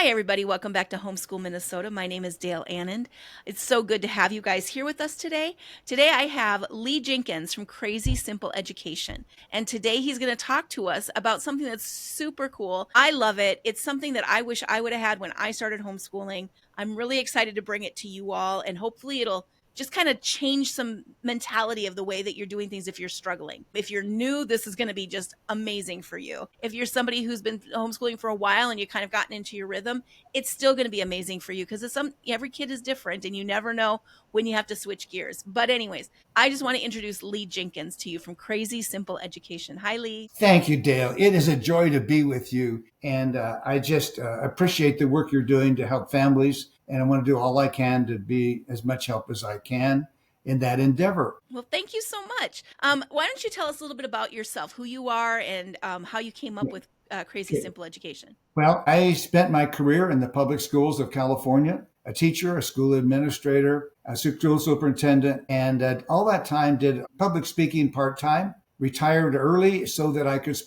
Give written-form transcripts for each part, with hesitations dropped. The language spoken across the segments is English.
Hi, everybody. Welcome back to Homeschool Minnesota. My name is Dayle Annand. It's so good to have you guys here with us today. Today, I have Lee Jenkins from Crazy Simple Education. And today, he's going to talk to us about something that's super cool. I love it. It's something that I wish I would have had when I started homeschooling. I'm really excited to bring it to you all, and hopefully, it'll just kind of change some mentality of the way that you're doing things if you're struggling. If you're new, this is going to be just amazing for you. If you're somebody who's been homeschooling for a while and you kind of gotten into your rhythm, it's still going to be amazing for you because every kid is different and you never know when you have to switch gears. But anyways, I just want to introduce Lee Jenkins to you from Crazy Simple Education. Hi, Lee. Thank you, Dayle. It is a joy to be with you. And I just appreciate the work you're doing to help families. And I want to do all I can to be as much help as I can in that endeavor. Well, thank you so much. Why don't you tell us a little bit about yourself, who you are, and how you came up with Crazy Okay. Simple Education? Well, I spent my career in the public schools of California, a teacher, a school administrator, a school superintendent, and all that time did public speaking part-time, retired early so that I could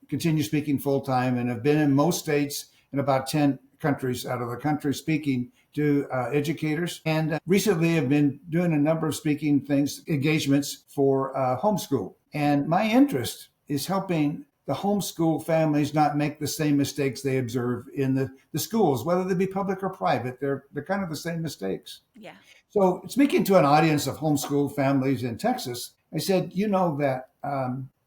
continue speaking full-time, and have been in most states in about 10 countries out of the country speaking to educators. And recently have been doing a number of speaking engagements for homeschool. And my interest is helping the homeschool families not make the same mistakes they observe in the schools, whether they be public or private. They're kind of the same mistakes. Yeah. So speaking to an audience of homeschool families in Texas, I said, you know that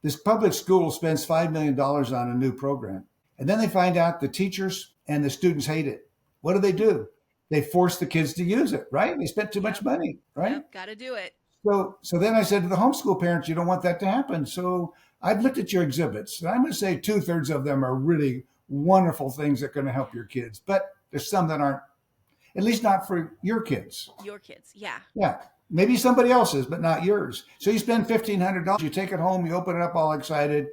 this public school spends $5 million on a new program. And then they find out the teachers and the students hate it. What do? They force the kids to use it, right? They spent too much money, right? Yep, got to do it. So then I said to the homeschool parents, you don't want that to happen. So I've looked at your exhibits, and I'm going to say 2/3 of them are really wonderful things that are going to help your kids. But there's some that aren't, at least not for your kids. Your kids, yeah. Yeah. Maybe somebody else's, but not yours. So you spend $1,500, you take it home, you open it up all excited,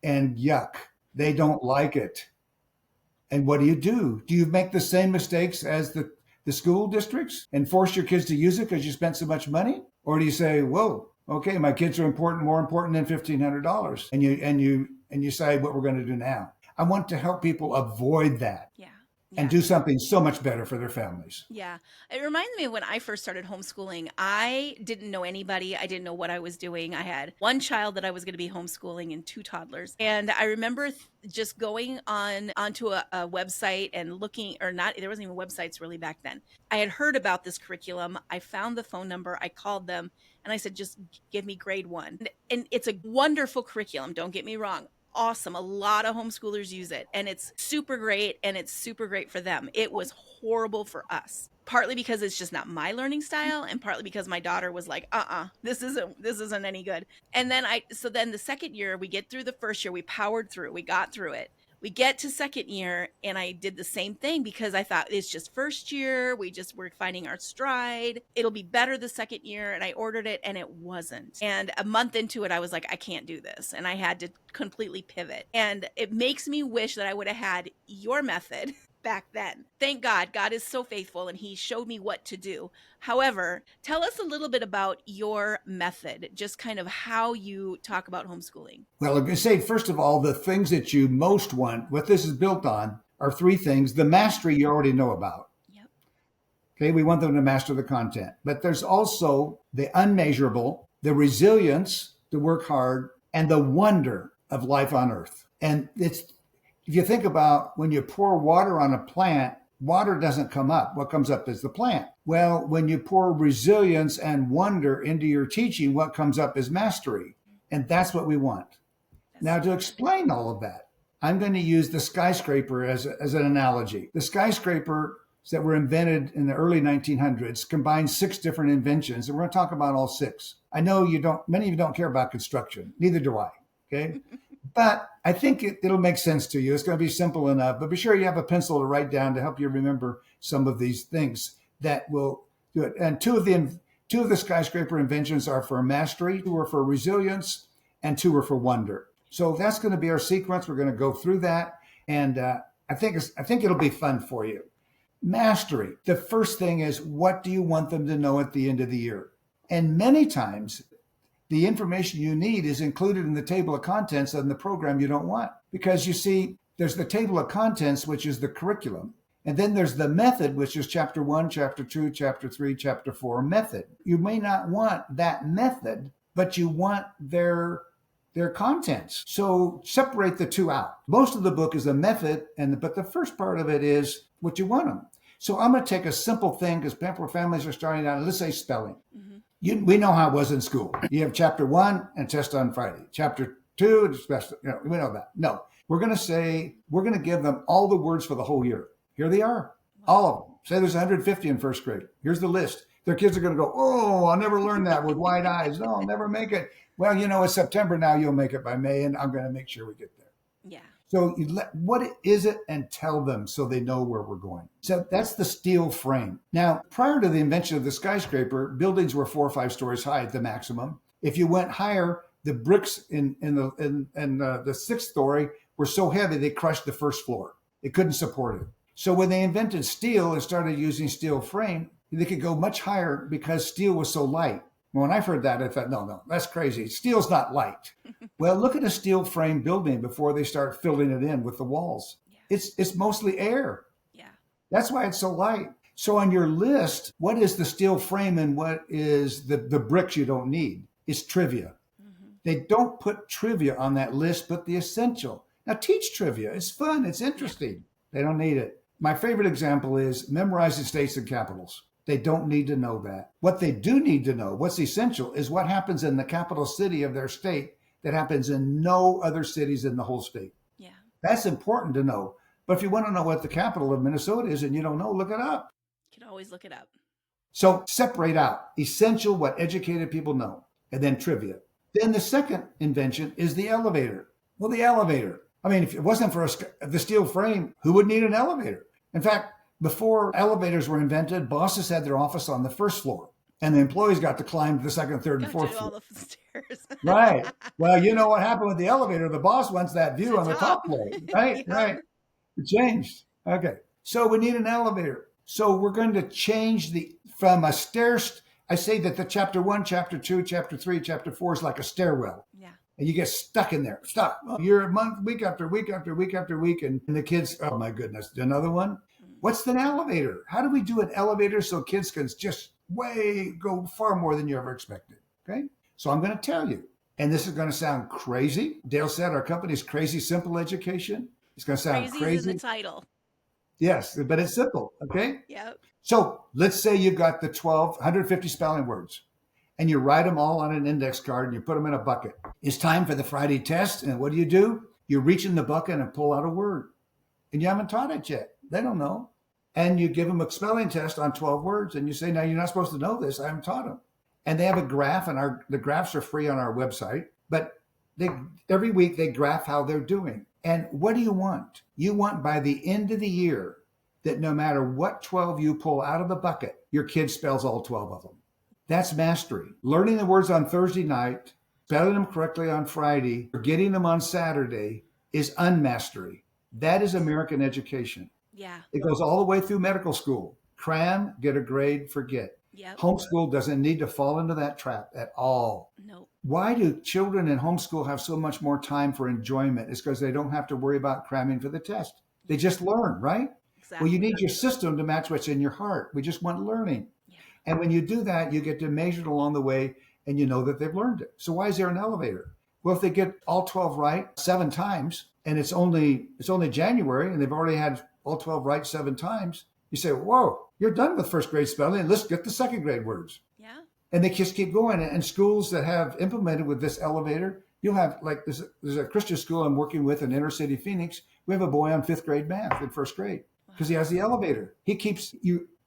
and yuck, they don't like it. And what do? Do you make the same mistakes as the school districts and force your kids to use it because you spent so much money? Or do you say, whoa, okay, my kids are more important than $1,500, and you decide what we're going to do now? I want to help people avoid that. Yeah. And do something so much better for their families. Yeah. It reminds me of when I first started homeschooling. I didn't know anybody. I didn't know what I was doing. I had one child that I was going to be homeschooling and two toddlers. And I remember just going onto a website and looking, or not, there wasn't even websites really back then. I had heard about this curriculum. I found the phone number. I called them and I said, just give me grade 1. And it's a wonderful curriculum. Don't get me wrong. Awesome. A lot of homeschoolers use it, and it's super great, and it's super great for them. It was horrible for us, partly because it's just not my learning style, and partly because my daughter was like, this isn't any good. And then then the second year, we get through the first year, we powered through, we got through it. We get to second year, and I did the same thing because I thought it's just first year. We're finding our stride. It'll be better the second year. And I ordered it, and it wasn't. And a month into it, I was like, I can't do this. And I had to completely pivot. And it makes me wish that I would have had your method back then. Thank God. God is so faithful, and he showed me what to do. However, tell us a little bit about your method, just kind of how you talk about homeschooling. Well, I'm going to say, first of all, the things that you most want, what this is built on, are 3 things. The mastery you already know about. Yep. Okay, we want them to master the content. But there's also the unmeasurable, the resilience to work hard, and the wonder of life on earth. And if you think about when you pour water on a plant, water doesn't come up. What comes up is the plant. Well, when you pour resilience and wonder into your teaching, what comes up is mastery. And that's what we want. Now, to explain all of that, I'm going to use the skyscraper as an analogy. The skyscraper that were invented in the early 1900s combined 6 different inventions, and we're going to talk about all 6. I know many of you don't care about construction. Neither do I. Okay. But I think it'll make sense to you. It's going to be simple enough, but be sure you have a pencil to write down to help you remember some of these things that will do it. And two of the skyscraper inventions are for mastery, 2 are for resilience, and 2 are for wonder. So that's going to be our sequence. We're going to go through that, and I think it'll be fun for you. Mastery. The first thing is, what do you want them to know at the end of the year? And many times, the information you need is included in the table of contents in the program you don't want. Because you see, there's the table of contents, which is the curriculum. And then there's the method, which is chapter 1, chapter 2, chapter 3, chapter 4 method. You may not want that method, but you want their contents. So separate the two out. Most of the book is a method, but the first part of it is what you want them. So I'm going to take a simple thing because families are starting out. Let's say spelling. We know how it was in school. You have chapter 1 and test on Friday. Chapter 2, we know that. No, we're going to give them all the words for the whole year. Here they are, all of them. Say there's 150 in first grade. Here's the list. Their kids are going to go, oh, I'll never learn that with wide eyes. No, I'll never make it. Well, it's September now. You'll make it by May, and I'm going to make sure we get there. Yeah. So what is it and tell them so they know where we're going. So that's the steel frame. Now, prior to the invention of the skyscraper, buildings were 4 or 5 stories high at the maximum. If you went higher, the bricks in the 6th story were so heavy they crushed the first floor. It couldn't support it. So when they invented steel and started using steel frame, they could go much higher because steel was so light. When I heard that, I thought, no, that's crazy. Steel's not light. Well, look at a steel frame building before they start filling it in with the walls. Yeah. It's mostly air. Yeah. That's why it's so light. So on your list, what is the steel frame and what is the bricks you don't need? It's trivia. They don't put trivia on that list, but the essential. Now teach trivia. It's fun. It's interesting. They don't need it. My favorite example is memorizing states and capitals. They don't need to know that. What they do need to know, what's essential, is what happens in the capital city of their state that happens in no other cities in the whole state. Yeah. That's important to know. But if you want to know what the capital of Minnesota is and you don't know, look it up. You can always look it up. So separate out essential, what educated people know, and then trivia. Then the second invention is the elevator. Well, the elevator. I mean, if it wasn't for the steel frame, who would need an elevator? In fact, before elevators were invented, bosses had their office on the first floor, and the employees got to climb to the second, third, and fourth floor. All the stairs. Right. Well, you know what happened with the elevator? The boss wants that view on the top floor. Right. Yeah. Right. It changed. Okay. So we need an elevator. So we're going to change from a stairs. I say that the chapter 1, chapter 2, chapter 3, chapter 4 is like a stairwell. Yeah. And you get stuck in there. Stuck. You're a month, week after week after week after week. And the kids, oh my goodness, another one. What's an elevator? How do we do an elevator so kids can just go far more than you ever expected? Okay. So I'm going to tell you, and this is going to sound crazy. Dayle said our company is Crazy Simple Education. It's going to sound crazy. In the title. Yes, but it's simple. Okay. Yep. So let's say you've got the 150 spelling words and you write them all on an index card and you put them in a bucket. It's time for the Friday test. And what do? You reach in the bucket and pull out a word. And you haven't taught it yet. They don't know. And you give them a spelling test on 12 words and you say, now you're not supposed to know this. I haven't taught them. And they have a graph, and the graphs are free on our website, but every week they graph how they're doing. And what do you want? You want by the end of the year that no matter what 12 you pull out of the bucket, your kid spells all 12 of them. That's mastery. Learning the words on Thursday night, spelling them correctly on Friday, or getting them on Saturday is unmastery. That is American education. Yeah. It goes all the way through medical school. Cram, get a grade, forget. Yep. Homeschool doesn't need to fall into that trap at all. No. Why do children in homeschool have so much more time for enjoyment? It's because they don't have to worry about cramming for the test. They just learn, right? Exactly. Well, you need your system to match what's in your heart. We just want learning. Yeah. And when you do that, you get to measure it along the way and you know that they've learned it. So why is there an elevator? Well, if they get all 12 right 7 times and it's only January and they've already had all 12 right 7 times, you say, whoa, you're done with first grade spelling. Let's get the second grade words. Yeah. And they just keep going. And schools that have implemented with this elevator, you'll have there's a Christian school I'm working with in inner city Phoenix. We have a boy on 5th grade math in first grade because he has the elevator. He keeps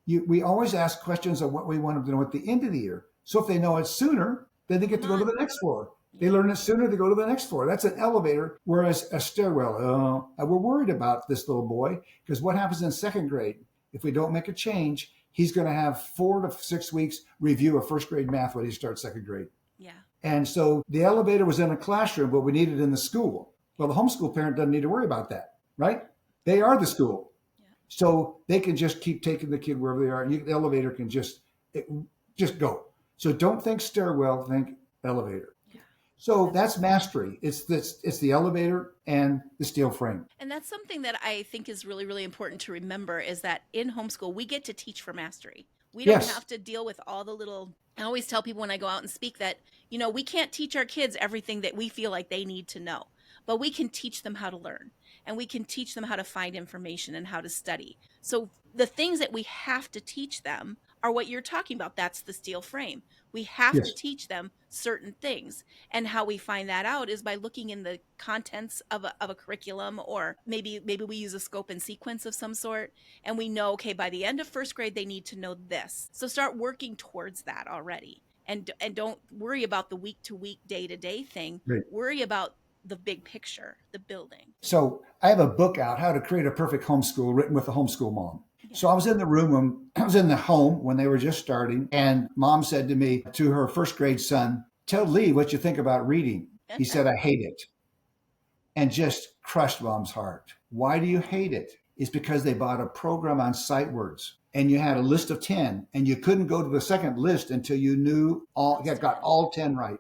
we always ask questions of what we want them to know at the end of the year. So if they know it sooner, then they get to go to the next floor. They learn it sooner, they go to the next floor. That's an elevator, whereas a stairwell, we're worried about this little boy because what happens in 2nd grade? If we don't make a change, he's going to have 4 to 6 weeks review of first grade math when he starts 2nd grade. Yeah. And so the elevator was in a classroom, but we need it in the school. Well, the homeschool parent doesn't need to worry about that, right? They are the school. Yeah. So they can just keep taking the kid wherever they are. And the elevator can just go. So don't think stairwell, think elevator. Yeah. So That's that's mastery. It's the elevator and the steel frame. And that's something that I think is really, really important to remember is that in homeschool, we get to teach for mastery. We don't Yes. have to deal with all the little. I always tell people when I go out and speak that, we can't teach our kids everything that we feel like they need to know, but we can teach them how to learn and we can teach them how to find information and how to study. So the things that we have to teach them are what you're talking about. That's the steel frame. We have to Yes. teach them certain things. And how we find that out is by looking in the contents of a curriculum, or maybe we use a scope and sequence of some sort, and we know, okay, by the end of first grade they need to know this. So start working towards that already. And don't worry about the week to week, day to day thing. Great. Worry about the big picture, the building. So I have a book out, How to Create a Perfect Homeschool, written with a homeschool mom. Yeah. So I was in the room when I was in the home when they were just starting, and mom said to me, to her first grade son, "Tell Lee what you think about reading." He said, "I hate it," and just crushed mom's heart. Why do you hate it? It's because they bought a program on sight words, and you had a list of 10, and you couldn't go to the second list until you knew got all 10 right.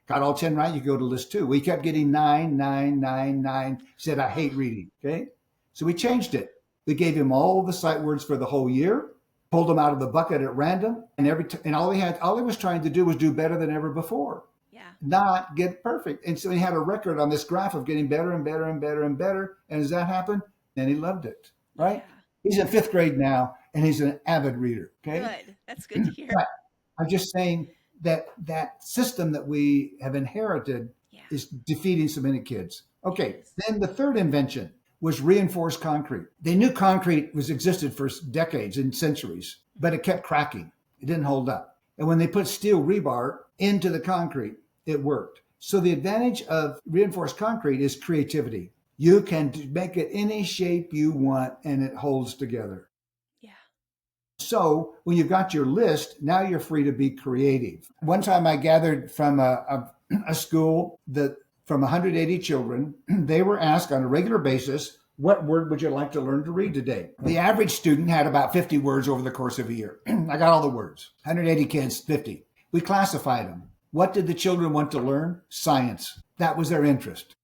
Got all 10 right, you go to list 2. We kept getting 9, 9, 9, 9. Said, "I hate reading." Okay. So we changed it. We gave him all the sight words for the whole year, pulled them out of the bucket at random, and all he was trying to do was do better than ever before. Yeah. Not get perfect. And so he had a record on this graph of getting better and better and better and better. And as that happened, then he loved it. Right? Yeah. He's in 5th grade now, and he's an avid reader. Okay. Good. That's good to hear. But I'm just saying that system that we have inherited is defeating so many kids. Okay. Then the third invention was reinforced concrete. They knew concrete existed for decades and centuries, but it kept cracking. It didn't hold up. And when they put steel rebar into the concrete, it worked. So the advantage of reinforced concrete is creativity. You can make it any shape you want and it holds together. Yeah. So when you've got your list, now you're free to be creative. One time I gathered from a school from 180 children, they were asked on a regular basis, "What word would you like to learn to read today?" The average student had about 50 words over the course of a year. I got all the words. 180 kids, 50. We classified them. What did the children want to learn? Science. That was their interest.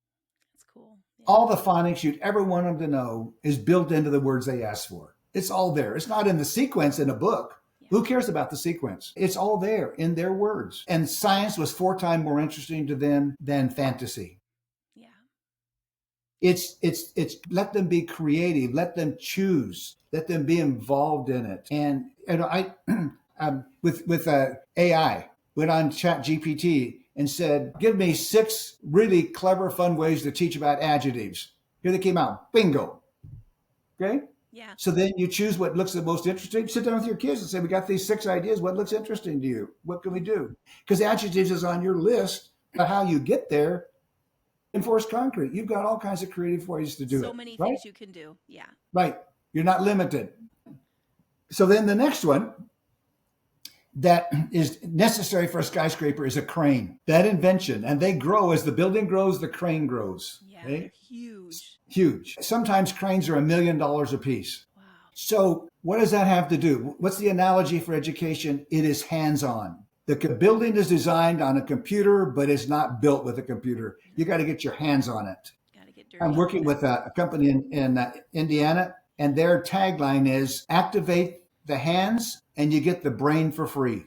That's cool. Yeah. All the phonics you'd ever want them to know is built into the words they asked for. It's all there. It's not in the sequence in a book. Who cares about the sequence? It's all there in their words. And science was 4 times more interesting to them than fantasy. Yeah. It's let them be creative, let them choose, let them be involved in it. And I with AI went on Chat GPT and said, "Give me 6 really clever, fun ways to teach about adjectives." Here they came out. Bingo. Okay. Yeah. So then you choose what looks the most interesting. Sit down with your kids and say, "We got these 6 ideas. What looks interesting to you? What can we do?" Because adjectives is on your list, but how you get there, enforced concrete. You've got all kinds of creative ways to do it. So many things you can do. Yeah. Right. You're not limited. So then the next one that is necessary for a skyscraper is a crane. That invention, and they grow as the building grows, the crane grows. Yeah. Okay? Huge. Huge. Sometimes cranes are $1 million a piece. Wow. So what does that have to do? What's the analogy for education? It is hands-on. The building is designed on a computer, but it's not built with a computer. You got to get your hands on it. Got to get dirty. I'm working with a company in Indiana, and their tagline is "Activate the hands and you get the brain for free."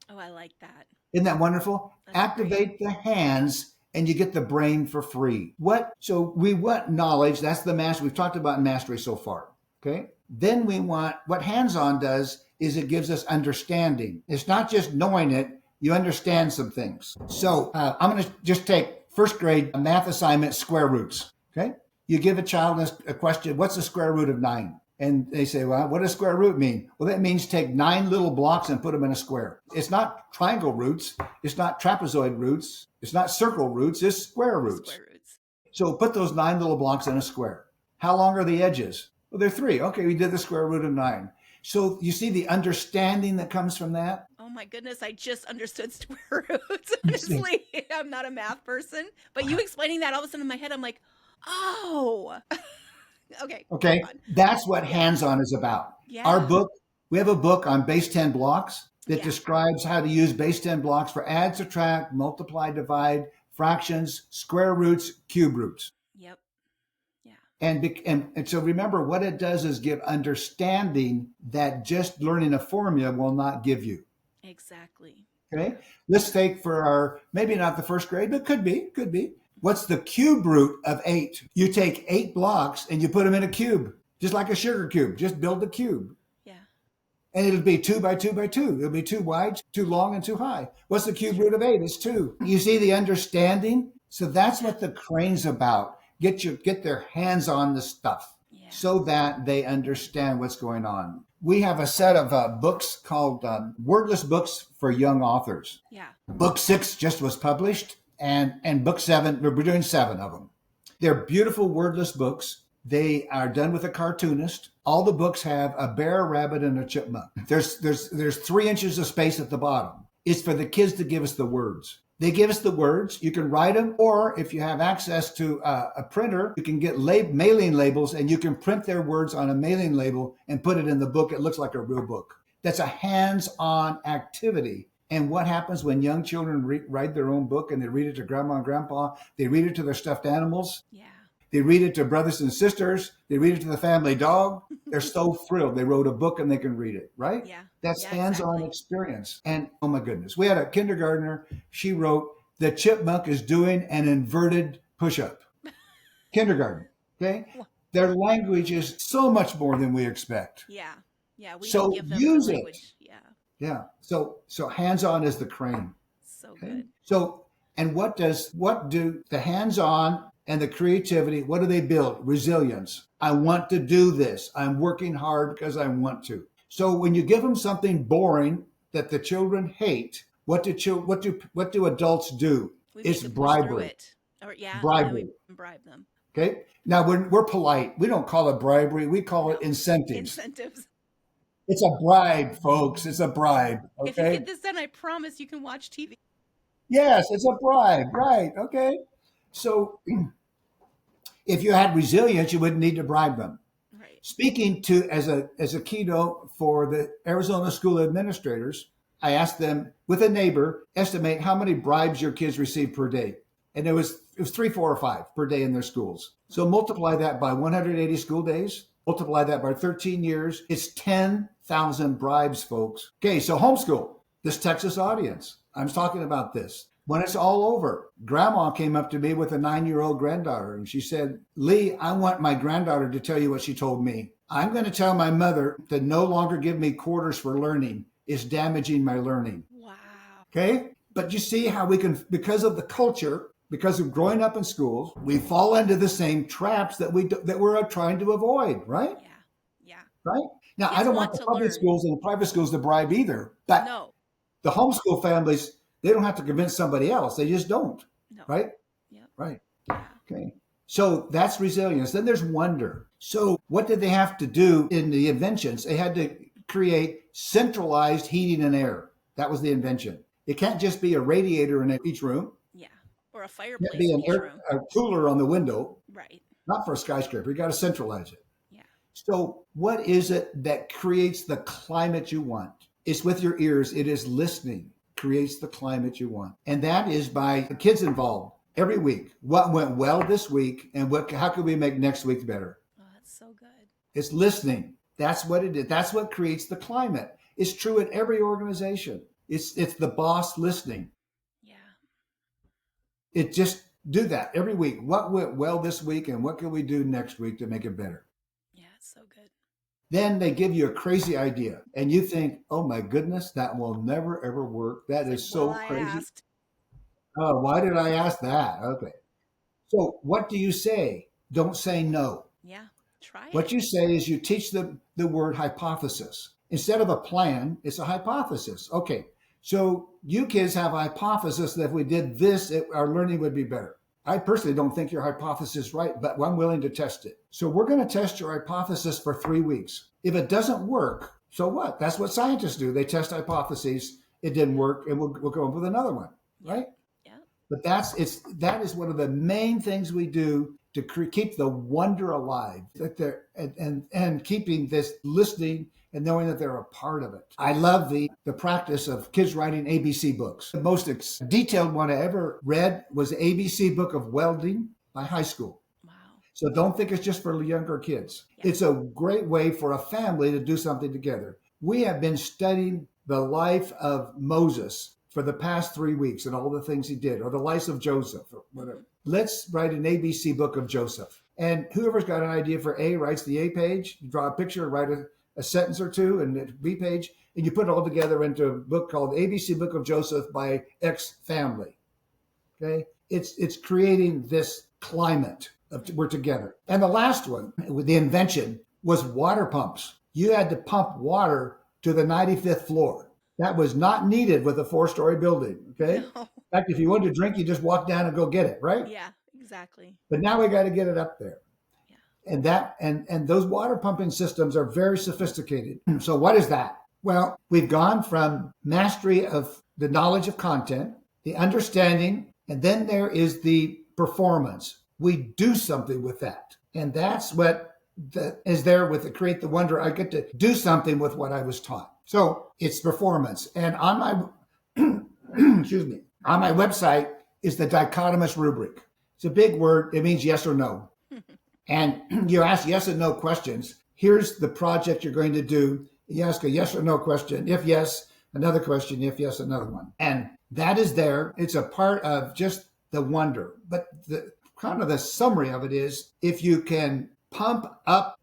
Oh, I like that. Isn't that wonderful? That's Activate the hands and you get the brain for free. So we want knowledge. That's the mastery. We've talked about mastery so far. Okay. Then we want, what hands-on does is it gives us understanding. It's not just knowing it. You understand some things. So I'm going to just take first grade math assignment, square roots. Okay. You give a child a question, "What's the square root of 9? And they say, "Well, what does square root mean?" Well, that means take 9 little blocks and put them in a square. It's not triangle roots. It's not trapezoid roots. It's not circle roots. It's square roots. Square roots. So put those 9 little blocks in a square. How long are the edges? Well, they're 3. Okay, we did the square root of 9. So you see the understanding that comes from that? Oh my goodness, I just understood square roots. Honestly, I'm not a math person, but you explaining that all of a sudden in my head, I'm like, oh. Okay. That's what hands-on is about. Yeah. Our book, we have a book on base 10 blocks that describes how to use base 10 blocks for add, subtract, multiply, divide, fractions, square roots, cube roots. Yep. Yeah. And so remember, what it does is give understanding that just learning a formula will not give you. Exactly. Okay. Let's take for our, maybe not the first grade, but could be. What's the cube root of 8? You take 8 blocks and you put them in a cube, just like a sugar cube. Just build a cube. Yeah. And it'll be 2 by 2 by 2. It'll be too wide, too long, and too high. What's the cube root of 8? It's 2. You see the understanding? So that's what the crane's about. Get their hands on the stuff so that they understand what's going on. We have a set of books called Wordless Books for Young Authors. Yeah. Book 6 just was published, and book 7, we're doing 7 of them. They're beautiful wordless books. They are done with a cartoonist. All the books have a bear, a rabbit, and a chipmunk. There's 3 inches of space at the bottom. It's for the kids to give us the words. They give us the words. You can write them, or if you have access to a printer, you can get mailing labels, and you can print their words on a mailing label and put it in the book. It looks like a real book. That's a hands-on activity. And what happens when young children write their own book and they read it to grandma and grandpa? They read it to their stuffed animals. Yeah. They read it to brothers and sisters. They read it to the family dog. They're so thrilled. They wrote a book and they can read it, right? Yeah. That's Yeah, hands-on exactly. experience. And oh my goodness, we had a kindergartner. She wrote, "The chipmunk is doing an inverted push-up." Kindergarten, okay? Their language is so much more than we expect. Yeah. Yeah. We So don't give them use the it. language. Yeah. Yeah. So hands-on is the crane. So Okay. good. So, and what do the hands-on and the creativity, what do they build? Resilience. I want to do this. I'm working hard because I want to. So when you give them something boring that the children hate, what do adults do? We It's make them push through bribery. it. Or yeah, Bribery. we bribe them. Okay. Now we're polite. We don't call it bribery. We call it incentives. Incentives. It's a bribe, folks. It's a bribe. If you Okay. get this done, I promise you can watch TV. Yes, it's a bribe. Right. Okay. So if you had resilience, you wouldn't need to bribe them. Right. Speaking to as a keynote for the Arizona school administrators, I asked them with a neighbor, estimate how many bribes your kids receive per day. And it was 3, 4, or 5 per day in their schools. So multiply that by 180 school days, multiply that by 13 years. It's 10,000 bribes, folks. Okay, so homeschool, this Texas audience. I'm talking about this. When it's all over, grandma came up to me with a 9-year-old granddaughter, and she said, "Lee, I want my granddaughter to tell you what she told me. I'm going to tell my mother to no longer give me quarters for learning. It's damaging my learning." Wow. Okay? But you see how we can, because of the culture, because of growing up in schools, we fall into the same traps that we're trying to avoid, right? Yeah. Yeah. Right? Now, Kids I don't want want the to public learn. schools and the private schools to bribe either, but No. the homeschool families, they don't have to convince somebody else. They just don't, No. right? Yep. Right. Yeah. Okay. So that's resilience. Then there's wonder. So what did they have to do in the inventions? They had to create centralized heating and air. That was the invention. It can't just be a radiator in each room. Yeah. Or a It fireplace can't be in an each room. a cooler on the window. Right. Not for a skyscraper. You got to centralize it. Yeah. So what is it that creates the climate you want? It's with your ears. It is listening creates the climate you want. And that is by the kids involved every week. What went well this week and how can we make next week better? Oh, that's so good. It's listening. That's what it is. That's what creates the climate. It's true in every organization. It's the boss listening. Yeah. It just do that every week. What went well this week and what can we do next week to make it better? Yeah, it's so good. Then they give you a crazy idea and you think, oh my goodness, that will never ever work. That It's is like, so well, I crazy. asked. Oh, why did I ask that? Okay. So what do you say? Don't say no. Yeah. Try What it. you say is you teach the word hypothesis. Instead of a plan, it's a hypothesis. Okay. So you kids have a hypothesis that if we did this, our learning would be better. I personally don't think your hypothesis is right, but I'm willing to test it. So we're going to test your hypothesis for 3 weeks. If it doesn't work, so what? That's what scientists do. They test hypotheses. It didn't work, and we'll come up with another one, right? Yeah. But that is one of the main things we do to keep the wonder alive, that they're and keeping this listening and knowing that they're a part of it. I love the practice of kids writing ABC books. The most detailed one I ever read was the ABC book of welding by high school. Wow. So don't think it's just for younger kids. Yeah. It's a great way for a family to do something together. We have been studying the life of Moses for the past 3 weeks and all the things he did, or the life of Joseph, or whatever. Let's write an ABC book of Joseph. And whoever's got an idea for A writes the A page, you draw a picture, write a sentence or two, and the B page, and you put it all together into a book called ABC Book of Joseph by X Family. Okay? It's creating this climate of we're together. And the last one, with the invention, was water pumps. You had to pump water to the 95th floor. That was not needed with a 4-story building. Okay. No. In fact, if you wanted to drink, you just walk down and go get it, right? Yeah, exactly. But now we got to get it up there. Yeah. And those water pumping systems are very sophisticated. So what is that? Well, we've gone from mastery of the knowledge of content, the understanding, and then there is the performance. We do something with that. And that's what is there with the Create the Wonder. I get to do something with what I was taught. So it's performance. And on my, excuse me, on my website is the dichotomous rubric. It's a big word. It means yes or no. And you ask yes and no questions. Here's the project you're going to do. You ask a yes or no question. If yes, another question. If yes, another one. And that is there. It's a part of just the wonder. But the kind of the summary of it is if you can pump up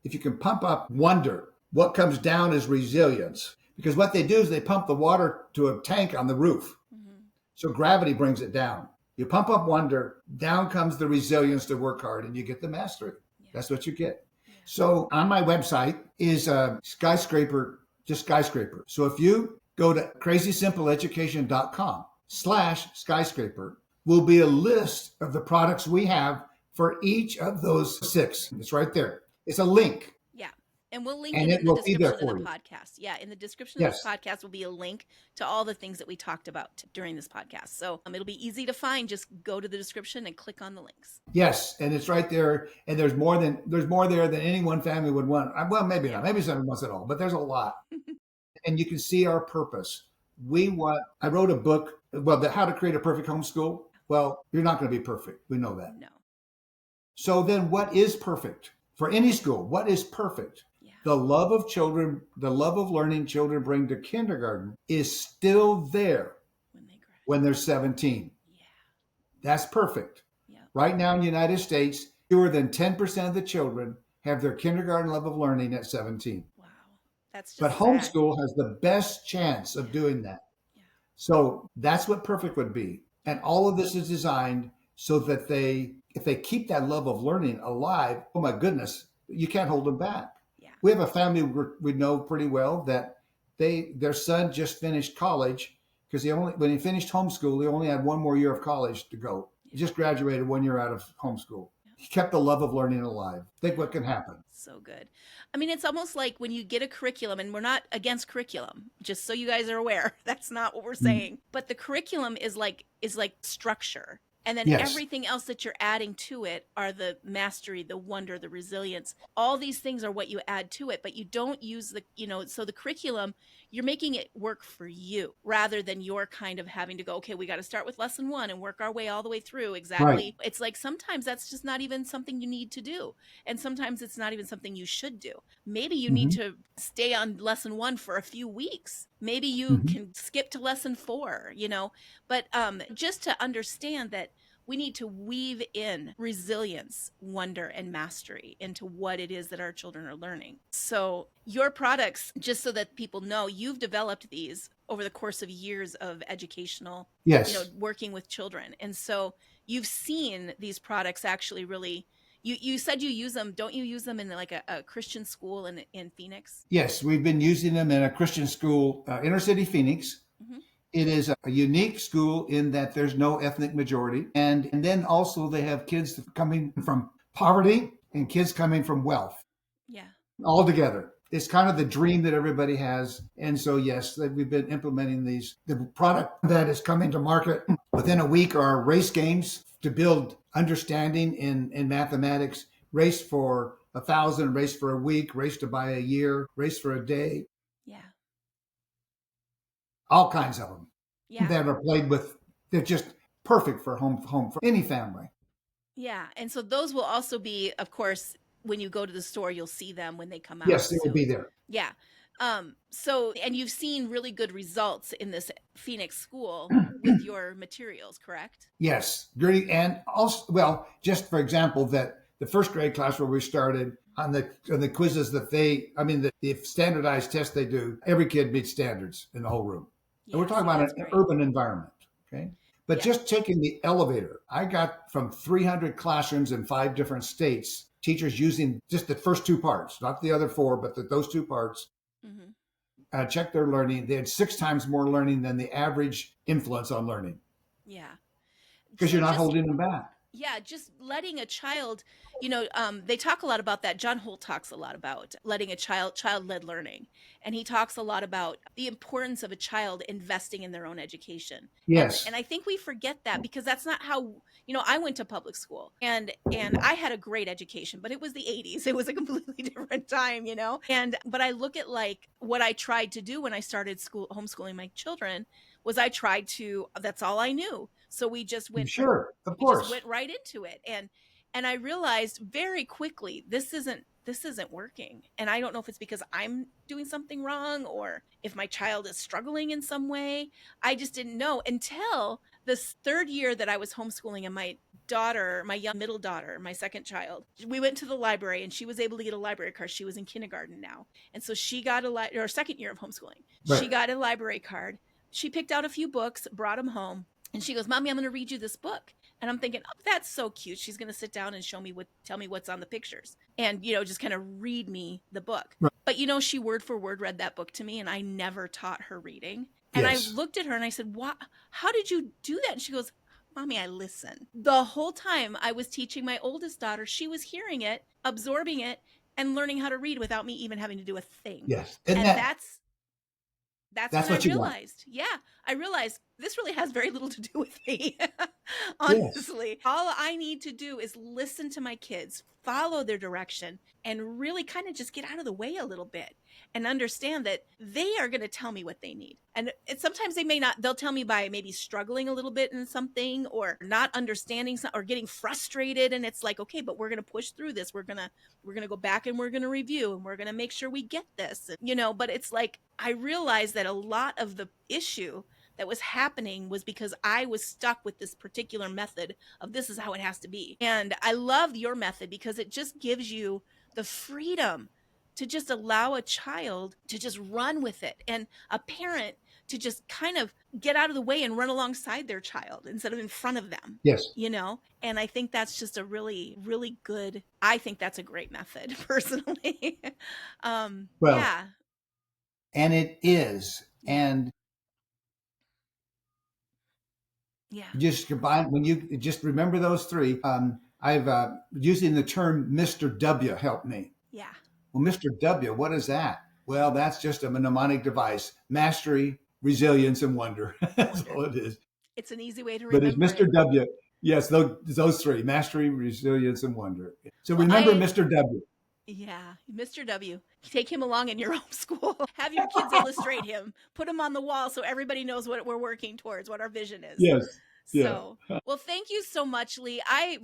wonder, what comes down is resilience. Because what they do is they pump the water to a tank on the roof. Mm-hmm. So gravity brings it down. You pump up wonder, down comes the resilience to work hard, and you get the mastery. Yeah. That's what you get. Yeah. So on my website is a skyscraper, just skyscraper. So if you go to crazysimpleeducation.com/skyscraper, will be a list of the products we have for each of those 6. It's right there. It's a link. Yeah. And we'll link and it in the description of the you. podcast. Yeah. In the description of this podcast will be a link to all the things that we talked about during this podcast. So it'll be easy to find. Just go to the description and click on the links. Yes. And it's right there. And there's more there than any one family would want. Well, maybe not. Maybe someone wants it all, but there's a lot. And you can see our purpose. I wrote a book, How to Create a Perfect Homeschool. Well, you're not going to be perfect. We know that. No. So then what is perfect? For any school, what is perfect? Yeah. The love of children, the love of learning children bring to kindergarten is still there when they're 17. Yeah. That's perfect. Yeah. Right now in the United States, fewer than 10% of the children have their kindergarten level of learning at 17. Wow. That's just But homeschool has the best chance of doing that. Yeah. So that's what perfect would be. And all of this is designed so that if they keep that love of learning alive, oh my goodness, you can't hold them back. Yeah. We have a family we know pretty well that their son just finished college because when he finished homeschool, he only had one more year of college to go. He just graduated 1 year out of homeschool. He kept the love of learning alive. Think what can happen. So good. I mean, it's almost like when you get a curriculum, and we're not against curriculum, just so you guys are aware. That's not what we're saying. But the curriculum is like structure. And then everything else that you're adding to it are the mastery, the wonder, the resilience. All these things are what you add to it, but you don't use so the curriculum, you're making it work for you rather than you're kind of having to go, okay, we got to start with lesson 1 and work our way all the way through. Exactly. Right. It's like sometimes that's just not even something you need to do. And sometimes it's not even something you should do. Maybe you need to stay on lesson 1 for a few weeks. Maybe you can skip to lesson 4, but just to understand that we need to weave in resilience, wonder, and mastery into what it is that our children are learning. So your products, just so that people know, you've developed these over the course of years of educational, working with children. And so you've seen these products actually really, you said you use them, don't you use them in like a Christian school in Phoenix? Yes, we've been using them in a Christian school, inner city Phoenix. Mm-hmm. It is a unique school in that there's no ethnic majority. And then also they have kids coming from poverty and kids coming from wealth. Yeah. All together. It's kind of the dream that everybody has. And so, yes, we've been implementing these. The product that is coming to market within a week are race games to build understanding in mathematics. Race for 1,000, race for a week, race to buy a year, race for a day, Yeah. all kinds of them Yeah. that are played with. They're just perfect for home for any family. Yeah. And so those will also be, of course, when you go to the store, you'll see them when they come Yes, out they will be soon. there. Yeah. So, and you've seen really good results in this Phoenix school with your materials, correct? Yes, great. And also, well, just for example, that the first grade class where we started on the quizzes that the standardized test they do, every kid meets standards in the whole room. And we're Yeah. talking See, about that's an great. urban environment. Okay. But Yeah. just taking the elevator, I got from 300 classrooms in 5 different states, teachers using just the first two parts, not the other four, but those two parts, Hmm. check their learning. They had 6 times more learning than the average influence on learning Yeah. because So you're not just holding them back. yeah, just letting a child, they talk a lot about that. John Holt talks a lot about letting a child-led learning. And he talks a lot about the importance of a child investing in their own education. And Yes. I think we forget that because that's not how, I went to public school and I had a great education, but it was the 80s. It was a completely different time. And but I look at like what I tried to do when I started school homeschooling my children was I tried to that's all I knew. So Sure, of we just course. went right into it and I realized very quickly this isn't working, and I don't know if it's because I'm doing something wrong or if my child is struggling in some way. I just didn't know until this third year that I was homeschooling, and my daughter, my young middle daughter, my second child, we went to the library and she was able to get a library card. She was in kindergarten now, and so she got or second year of homeschooling, Right. she got a library card. She picked out a few books, brought them home, and she goes, "Mommy, I'm going to read you this book." And I'm thinking, "Oh, that's so cute. She's going to sit down and tell me what's on the pictures and, just kind of read me the book." Right. But, she word for word read that book to me, and I never taught her reading. And I Yes. looked at her and I said, "What? How did you do that?" And she goes, "Mommy, I listen." The whole time I was teaching my oldest daughter, she was hearing it, absorbing it, and learning how to read without me even having to do a thing. Yes. And And that that's when that's I what you want. realized, yeah, I realized this really has very little to do with me. Yes. Honestly, all I need to do is listen to my kids, follow their direction, and really kind of just get out of the way a little bit and understand that they are going to tell me what they need. And sometimes they may not, they'll tell me by maybe struggling a little bit in something or not understanding or getting frustrated. And it's like, okay, but we're going to push through this. We're going to go back and we're going to review and we're going to make sure we get this, but it's like, I realized that a lot of the issue that was happening was because I was stuck with this particular method of this is how it has to be. And I love your method because it just gives you the freedom to just allow a child to just run with it and a parent to just kind of get out of the way and run alongside their child instead of in front of them. Yes. And I think that's just a really, really good, I think that's a great method personally. Well, Yeah, and it is. yeah, And yeah, just combine when you just remember those three. I've using the term Mr. W helped me. yeah. Well, Mr. W, what is that? Well, that's just a mnemonic device: mastery, resilience, and wonder. That's Wonder. all it is. It's an easy way to But it's remember Mr. it. W. Yes, those three: mastery, resilience, and wonder. So Well, remember Mr. W. yeah, Mr. W. Take him along in your home school. Have your kids illustrate him. Put him on the wall so everybody knows what we're working towards, what our vision is. Yes. Yeah. So, well, thank you so much, Lee. I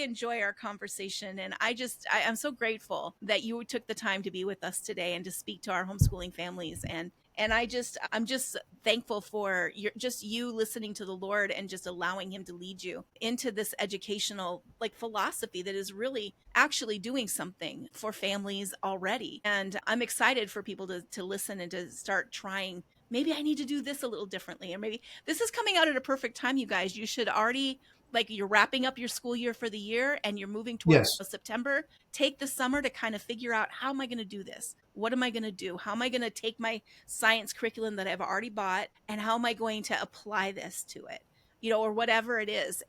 enjoy our conversation, and I'm so grateful that you took the time to be with us today and to speak to our homeschooling families. And I'm just thankful for you listening to the Lord and just allowing him to lead you into this educational like philosophy that is really actually doing something for families already. And I'm excited for people to listen and to start trying. Maybe I need to do this a little differently, or maybe this is coming out at a perfect time, you guys. You should already, like, you're wrapping up your school year for the year and you're moving towards Yes. September. Take the summer to kind of figure out, how am I going to do this? What am I going to do? How am I going to take my science curriculum that I've already bought and how am I going to apply this to it? Or whatever it is.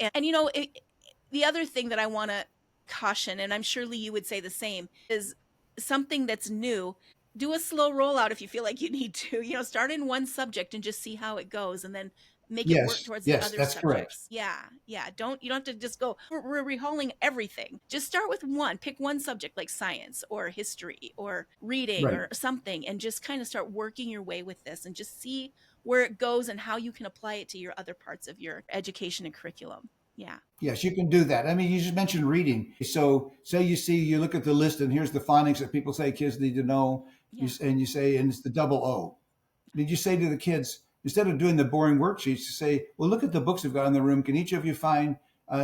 The other thing that I want to caution, and I'm sure Lee, you would say the same, is something that's new. do a slow rollout if you feel like you need to. Start in one subject and just see how it goes, and then make it work Yes, towards the yes, other that's correct. subjects. Yeah, yeah. You don't have to just go, we're rehauling everything. Just start with one. Pick one subject like science or history or reading Right. or something, and just kind of start working your way with this and just see where it goes and how you can apply it to your other parts of your education and curriculum. Yeah. Yes, you can do that. I mean, you just mentioned reading. So, say you look at the list, and here's the phonics that people say kids need to know. Yeah. And you say, and it's the double O. Did you say to the kids, instead of doing the boring worksheets, you say, well, look at the books we've got in the room. Can each of you find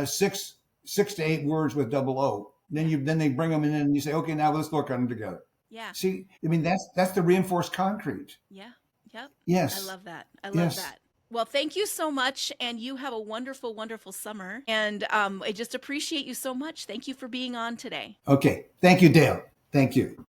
six to eight words with double O? Yeah. Then they bring them in, and you say, okay, now let's work on them together. Yeah. See, I mean, that's the reinforced concrete. Yeah. Yep. I Yes, love that. I love yes. that. Well, thank you so much. And you have a wonderful, wonderful summer. And I just appreciate you so much. Thank you for being on today. Okay. Thank you, Dayle. Thank you.